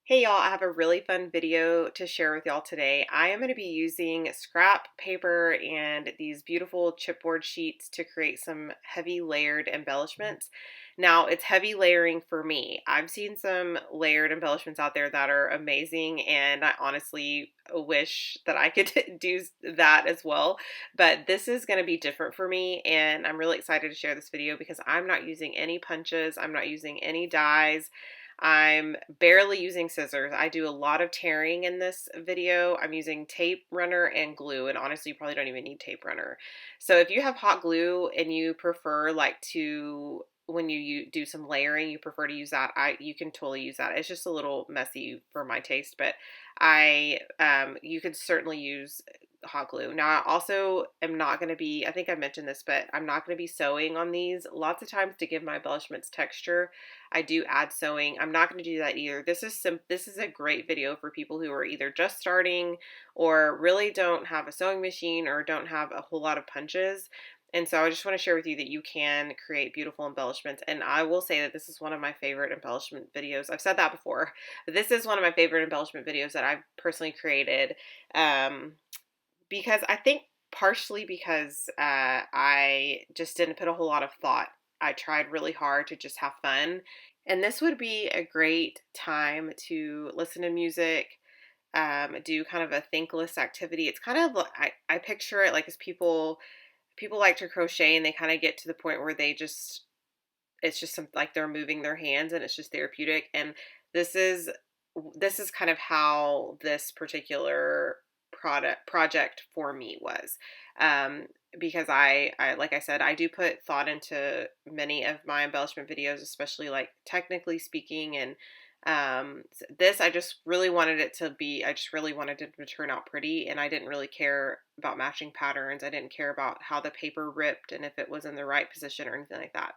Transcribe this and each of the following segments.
Hey y'all, I have a really fun video to share with y'all today. I am going to be using scrap paper and these beautiful chipboard sheets to create some heavy layered embellishments. Now, it's heavy layering for me. I've seen some layered embellishments out there that are amazing, and I honestly wish that I could do that as well. But this is going to be different for me, and I'm really excited to share this video because I'm not using any punches, I'm not using any dies. I'm barely using scissors. I do a lot of tearing in this video. I'm using tape runner and glue, and honestly, you probably don't even need tape runner. So if you have hot glue and you prefer when you do some layering, you prefer to use that, you can totally use that. It's just a little messy for my taste, but you could certainly use hot glue. Now, I also am not going to be, I think I mentioned this, but I'm not going to be sewing on these. Lots of times to give my embellishments texture, I do add sewing. I'm not going to do that either. This is a great video for people who are either just starting or really don't have a sewing machine or don't have a whole lot of punches. And so I just want to share with you that you can create beautiful embellishments. And I will say that this is one of my favorite embellishment videos. I've said that before, but this is one of my favorite embellishment videos that I've personally created. Because I think partially because I just didn't put a whole lot of thought. I tried really hard to just have fun. And this would be a great time to listen to music, do kind of a thankless activity. It's kind of, I picture it like as people like to crochet and they kind of get to the point where it's just like they're moving their hands and it's just therapeutic. And this is this is kind of how this particular project for me was, because I like I said, I do put thought into many of my embellishment videos, especially like technically speaking. And this I just really wanted it to be, I just really wanted it to turn out pretty, and I didn't really care about matching patterns. I didn't care about how the paper ripped and if it was in the right position or anything like that.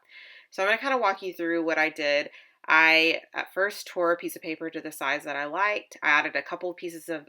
So I'm going to kind of walk you through what I did. I at first tore a piece of paper to the size that I liked. I added a couple of pieces of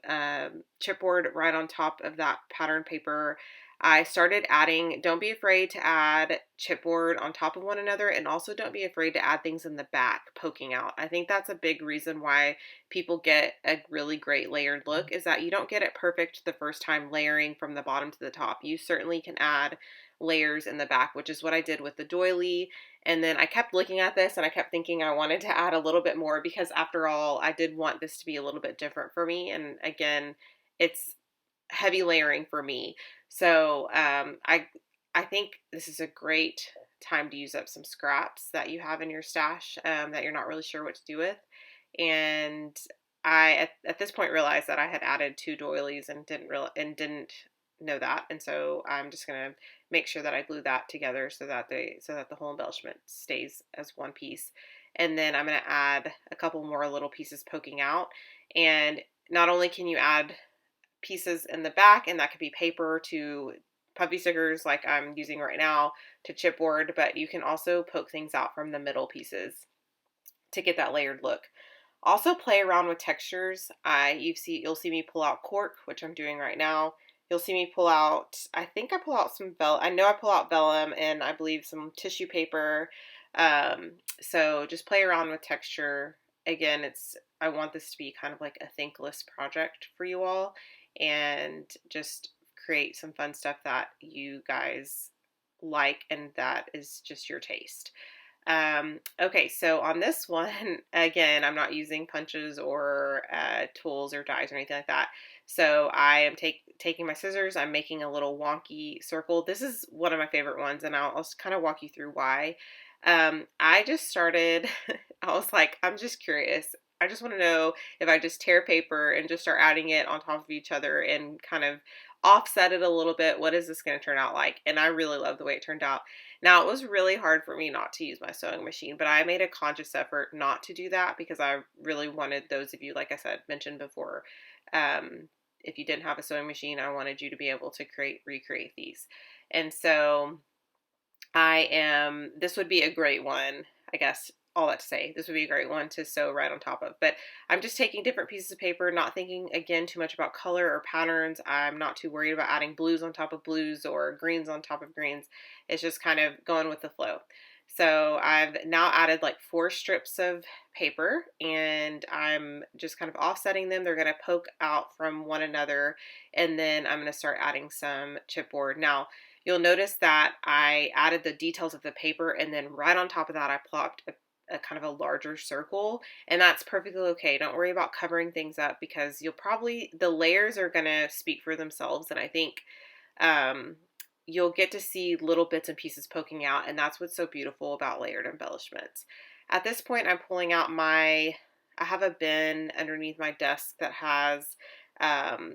chipboard right on top of that pattern paper. I started adding, don't be afraid to add chipboard on top of one another, and also don't be afraid to add things in the back poking out. I think that's a big reason why people get a really great layered look, is that you don't get it perfect the first time layering from the bottom to the top. You certainly can add layers in the back, which is what I did with the doily. And then I kept looking at this and I kept thinking I wanted to add a little bit more, because after all, I did want this to be a little bit different for me. And again, it's heavy layering for me. So I think this is a great time to use up some scraps that you have in your stash, that you're not really sure what to do with. And at this point realized that I had added two doilies and didn't know that. And so I'm just gonna make sure that I glue that together so that the whole embellishment stays as one piece. And then I'm gonna add a couple more little pieces poking out. And not only can you add pieces in the back, and that could be paper to puffy stickers like I'm using right now to chipboard, but you can also poke things out from the middle pieces to get that layered look. Also play around with textures. You'll see me pull out cork, which I'm doing right now. You'll see me pull out, I think I pull out some vellum. I know I pull out vellum and I believe some tissue paper. So just play around with texture. Again, I want this to be kind of like a thankless project for you all, and just create some fun stuff that you guys like and that is just your taste. Okay, so on this one, again, I'm not using punches or tools or dies or anything like that. So I am taking my scissors, I'm making a little wonky circle. This is one of my favorite ones, and I'll kind of walk you through why. I just started, I was like, I'm just curious. I just want to know if I just tear paper and just start adding it on top of each other and kind of offset it a little bit, what is this going to turn out like? And I really love the way it turned out. Now, it was really hard for me not to use my sewing machine, but I made a conscious effort not to do that because I really wanted those of you, like I said, mentioned before, if you didn't have a sewing machine, I wanted you to be able to recreate these. And so this would be a great one, I guess, all that to say, this would be a great one to sew right on top of. But I'm just taking different pieces of paper, not thinking, again, too much about color or patterns. I'm not too worried about adding blues on top of blues or greens on top of greens. It's just kind of going with the flow. So I've now added like 4 strips of paper, and I'm just kind of offsetting them. They're going to poke out from one another, and then I'm going to start adding some chipboard. Now, you'll notice that I added the details of the paper, and then right on top of that I plopped a kind of a larger circle, and that's perfectly okay. Don't worry about covering things up, because the layers are going to speak for themselves, and I think um, you'll get to see little bits and pieces poking out, and that's what's so beautiful about layered embellishments. At this point, I'm pulling out I have a bin underneath my desk that has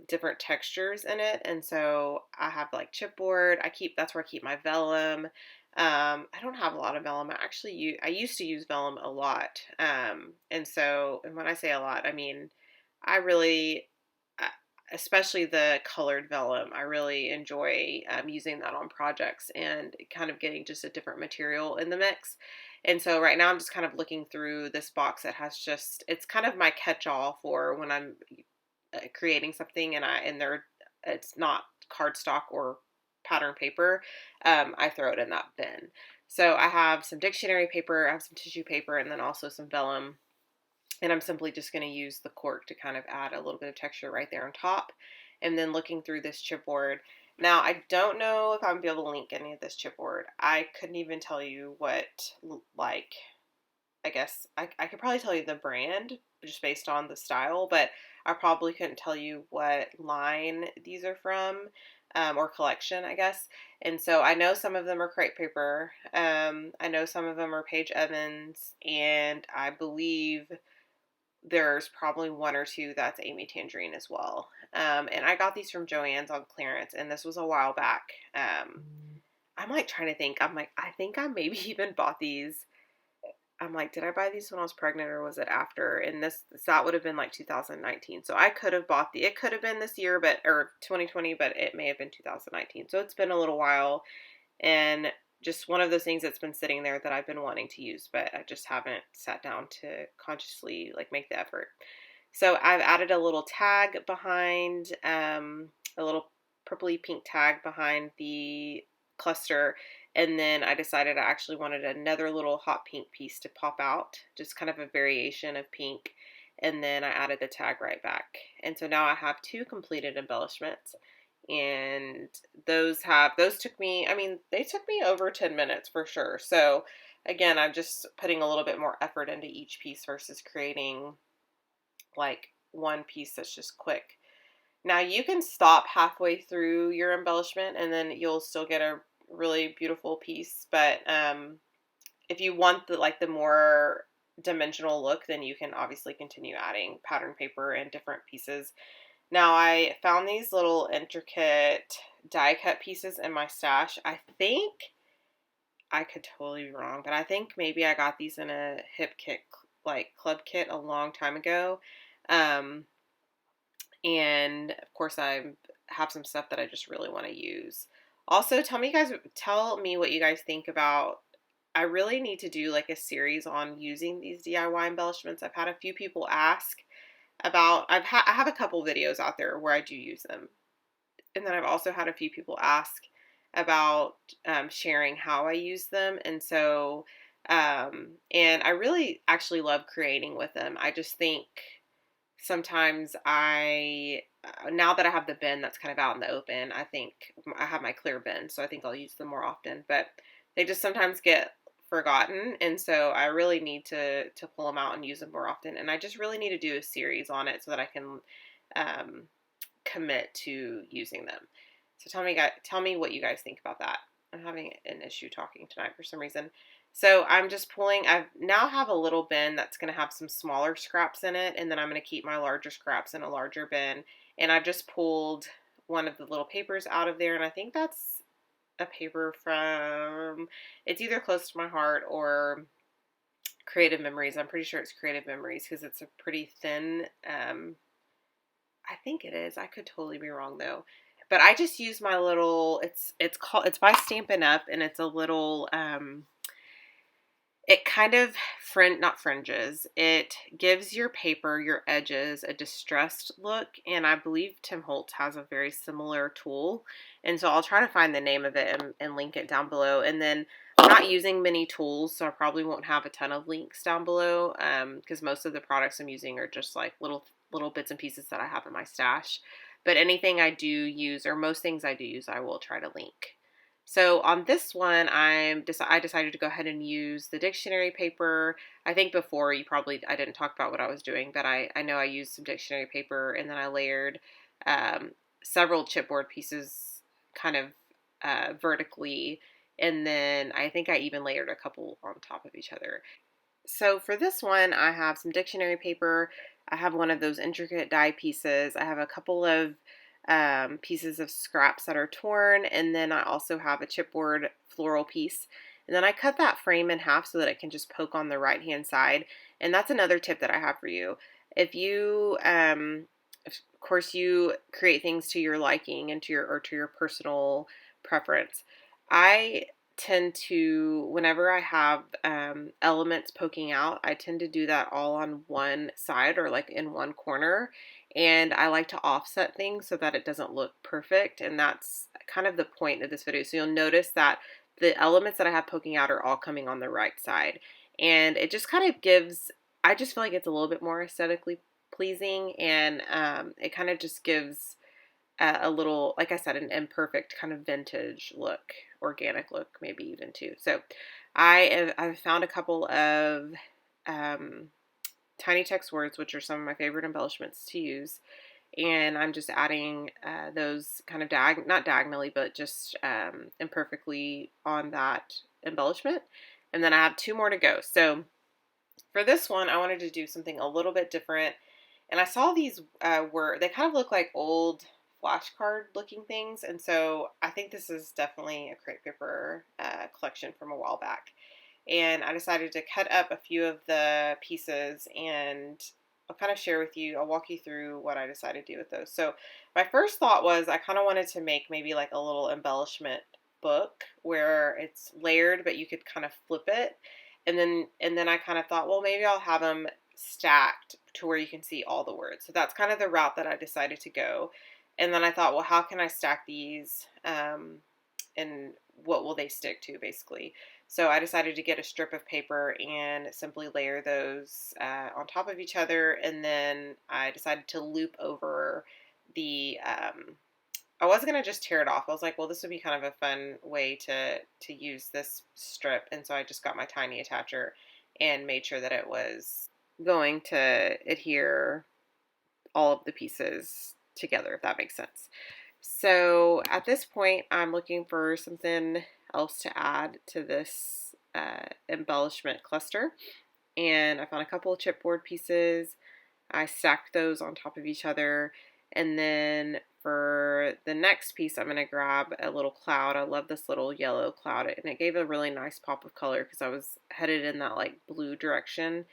different textures in it, and so I have like chipboard. That's where I keep my vellum. I don't have a lot of vellum. I used to use vellum a lot, and when I say a lot, I mean I really especially the colored vellum. I really enjoy using that on projects and kind of getting just a different material in the mix. And so right now I'm just kind of looking through this box that has it's kind of my catch-all for when I'm creating something it's not cardstock or pattern paper. I throw it in that bin. So I have some dictionary paper, I have some tissue paper, and then also some vellum. And I'm simply just going to use the cork to kind of add a little bit of texture right there on top. And then looking through this chipboard. Now, I don't know if I'm going to be able to link any of this chipboard. I couldn't even tell you I guess I could probably tell you the brand just based on the style, but I probably couldn't tell you what line these are from, or collection, I guess. And so I know some of them are crepe paper. I know some of them are Paige Evans, and I believe there's probably 1 or 2 that's Amy Tangerine as well. And I got these from Joann's on clearance, and this was a while back. I'm like trying to think. I think I maybe even bought these. I'm like, did I buy these when I was pregnant, or was it after? And that would have been like 2019. So I could have it could have been this year, or 2020, but it may have been 2019. So it's been a little while, and just one of those things that's been sitting there that I've been wanting to use, but I just haven't sat down to consciously make the effort. So I've added a little tag behind, a little purpley pink tag behind the cluster, and then I decided I actually wanted another little hot pink piece to pop out, just kind of a variation of pink, and then I added the tag right back. And so now I have 2 completed embellishments. And those took me, they took me over 10 minutes for sure. So again, I'm just putting a little bit more effort into each piece versus creating like one piece that's just quick. Now you can stop halfway through your embellishment and then you'll still get a really beautiful piece. But if you want the more dimensional look, then you can obviously continue adding pattern paper and different pieces. Now, I found these little intricate die cut pieces in my stash. I think, I could totally be wrong, but I think maybe I got these in a hip kit, club kit a long time ago. And of course I have some stuff that I just really want to use. Also, tell me what you guys think about, I really need to do a series on using these DIY embellishments. I've had a few people ask about, I have a couple videos out there where I do use them. And then I've also had a few people ask about sharing how I use them. And so, and I really actually love creating with them. I just think sometimes now that I have the bin that's kind of out in the open, I think I have my clear bin, so I think I'll use them more often. But they just sometimes get forgotten, and so I really need to pull them out and use them more often. And I just really need to do a series on it so that I can commit to using them. So tell me what you guys think about that. I'm having an issue talking tonight for some reason. So I'm just I now have a little bin that's going to have some smaller scraps in it, and then I'm going to keep my larger scraps in a larger bin. And I've just pulled one of the little papers out of there, and I think that's a paper from, it's either Close to My Heart or Creative Memories. I'm pretty sure it's Creative Memories because it's a pretty thin, I think it is. I could totally be wrong though. But I just use my little, it's by Stampin' Up, and it's a little, it kind of not fringes. It gives your paper, your edges, a distressed look, and I believe Tim Holtz has a very similar tool. And so I'll try to find the name of it and link it down below. And then not using many tools, so I probably won't have a ton of links down below, because most of the products I'm using are just like little bits and pieces that I have in my stash. But anything I do use, or most things I do use, I will try to link. So on this one, I decided to go ahead and use the dictionary paper. I think before I didn't talk about what I was doing, but I know I used some dictionary paper, and then I layered several chipboard pieces kind of vertically, and then I think I even layered a couple on top of each other. So for this one, I have some dictionary paper. I have one of those intricate die pieces. I have a couple of pieces of scraps that are torn, and then I also have a chipboard floral piece. And then I cut that frame in half so that it can just poke on the right hand side. And that's another tip that I have for you. If you, of course, you create things to your liking and to your personal preference. I tend to, whenever I have elements poking out, I tend to do that all on one side or like in one corner. And I like to offset things so that it doesn't look perfect. And that's kind of the point of this video. So you'll notice that the elements that I have poking out are all coming on the right side. And it just kind of gives, I just feel like it's a little bit more aesthetically pleasing. And it kind of just gives a little, like I said, an imperfect kind of vintage look, organic look, maybe even too. So I've found a couple of tiny text words, which are some of my favorite embellishments to use. And I'm just adding those kind of not diagonally, but just imperfectly on that embellishment. And then I have 2 more to go. So for this one, I wanted to do something a little bit different. And I saw these they kind of look like old flashcard looking things. And so I think this is definitely a crepe paper collection from a while back. And I decided to cut up a few of the pieces, and I'll kind of share with you, I'll walk you through what I decided to do with those. So my first thought was I kind of wanted to make maybe like a little embellishment book where it's layered, but you could kind of flip it. And then I kind of thought, well, maybe I'll have them stacked to where you can see all the words. So that's kind of the route that I decided to go. And then I thought, well, how can I stack these and what will they stick to, basically? So I decided to get a strip of paper and simply layer those on top of each other. And then I decided to loop over the, I wasn't going to just tear it off. I was like, well, this would be kind of a fun way to use this strip. And so I just got my tiny attacher and made sure that it was going to adhere all of the pieces together, if that makes sense. So at this point, I'm looking for something else to add to this embellishment cluster. And I found a couple of chipboard pieces. I stacked those on top of each other. And then for the next piece, I'm going to grab a little cloud. I love this little yellow cloud, and it gave a really nice pop of color because I was headed in that like blue direction.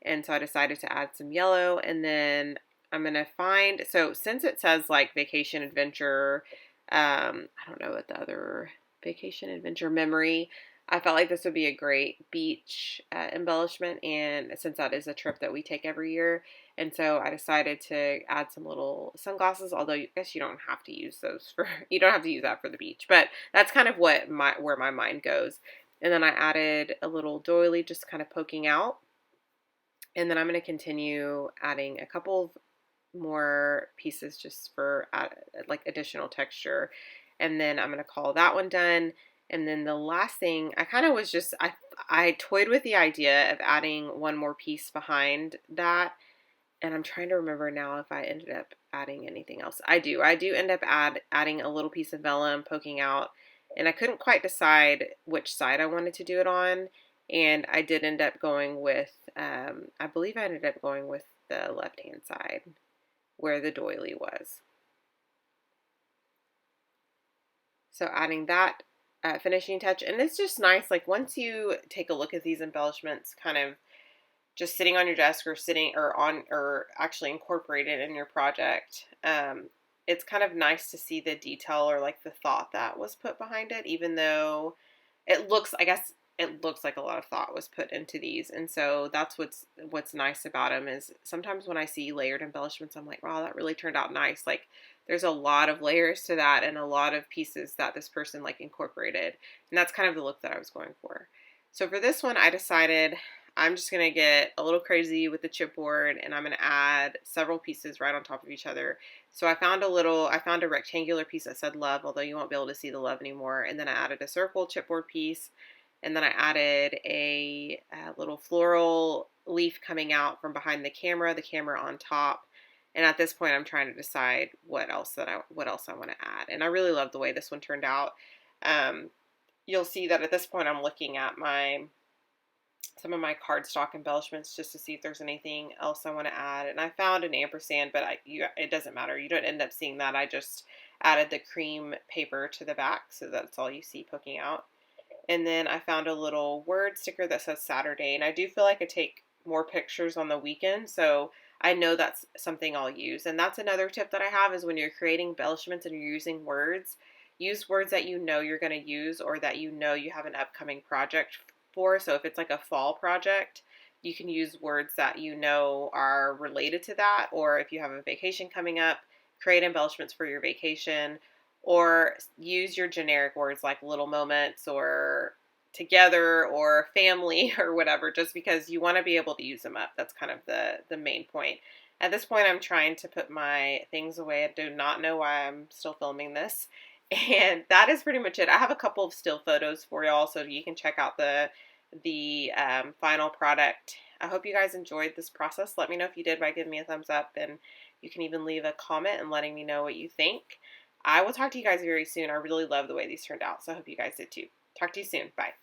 And so I decided to add some yellow, and then I'm going to find, so since it says like vacation adventure, I don't know what the other, vacation adventure memory, I felt like this would be a great beach embellishment, and since that is a trip that we take every year, and so I decided to add some little sunglasses, although I guess you don't have to use those for, you don't have to use that for the beach, but that's kind of where my mind goes. And then I added a little doily just kind of poking out, and then I'm going to continue adding a couple of more pieces just for like additional texture, and then I'm going to call that one done. And then the last thing, I kind of was just, I toyed with the idea of adding one more piece behind that, and I'm trying to remember now if I ended up adding anything else. I do end up adding a little piece of vellum poking out, and I couldn't quite decide which side I wanted to do it on, and I did end up going with, I believe I ended up going with the left-hand side where the doily was. So adding that finishing touch, and it's just nice, like once you take a look at these embellishments kind of just sitting on your desk or actually incorporated in your project, it's kind of nice to see the detail or like the thought that was put behind it, even though it looks, I guess it looks like a lot of thought was put into these. And so that's what's nice about them is sometimes when I see layered embellishments, I'm like, wow, that really turned out nice. Like there's a lot of layers to that and a lot of pieces that this person like incorporated. And that's kind of the look that I was going for. So for this one, I decided I'm just going to get a little crazy with the chipboard and I'm going to add several pieces right on top of each other. So I found a rectangular piece that said love, although you won't be able to see the love anymore. And then I added a circle chipboard piece. And then I added a little floral leaf coming out from behind the camera on top. And at this point, I'm trying to decide what else I want to add. And I really love the way this one turned out. You'll see that at this point, I'm looking at some of my cardstock embellishments just to see if there's anything else I want to add. And I found an ampersand, but it doesn't matter. You don't end up seeing that. I just added the cream paper to the back, so that's all you see poking out. And then I found a little word sticker that says Saturday. And I do feel like I take more pictures on the weekend, so I know that's something I'll use. And that's another tip that I have is when you're creating embellishments and you're using words, use words that you know you're going to use or that you know you have an upcoming project for. So if it's like a fall project, you can use words that you know are related to that. Or if you have a vacation coming up, create embellishments for your vacation. Or use your generic words like little moments or together or family or whatever, just because you want to be able to use them up. That's kind of the main point. At this point, I'm trying to put my things away. I do not know why I'm still filming this. And that is pretty much it. I have a couple of still photos for y'all so you can check out the final product. I hope you guys enjoyed this process. Let me know if you did by giving me a thumbs up, and you can even leave a comment and letting me know what you think. I will talk to you guys very soon. I really love the way these turned out, so I hope you guys did too. Talk to you soon. Bye.